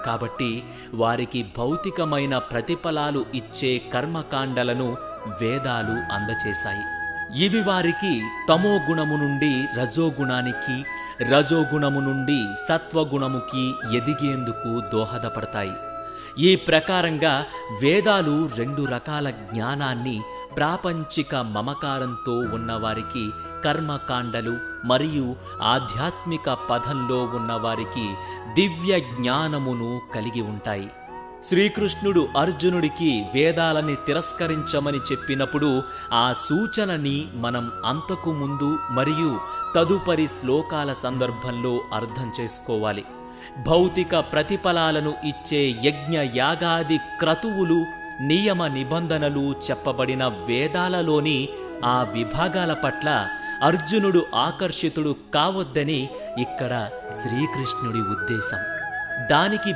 కాబట్టి వారికి భౌతికమైన ప్రతిఫలాలు ఇచ్చే కర్మకాండలను వేదాలు అందచేశాయి. ఇవి వారికి తమోగుణము నుండి రజోగుణానికి, రజోగుణము నుండి సత్వగుణముకి ఎదిగేందుకు దోహదపడతాయి. ఈ ప్రకారంగా వేదాలు 2 రకాల జ్ఞానాన్ని, ప్రాపంచిక మమకారంతో ఉన్నవారికి కర్మకాండలు మరియు ఆధ్యాత్మిక పదంలో ఉన్నవారికి దివ్య జ్ఞానమును కలిగి ఉంటాయి. శ్రీకృష్ణుడు అర్జునుడికి వేదాలని తిరస్కరించమని చెప్పినప్పుడు ఆ సూచనని మనం అంతకు ముందు మరియు తదుపరి శ్లోకాల సందర్భంలో అర్థం చేసుకోవాలి. భౌతిక ప్రతిఫలాలను ఇచ్చే యజ్ఞ యాగాది క్రతువులు, నియమ నిబంధనలు చెప్పబడిన వేదాలలోని ఆ విభాగాల పట్ల అర్జునుడు ఆకర్షితుడు కావద్దని ఇక్కడ శ్రీకృష్ణుడి ఉద్దేశం. దానికి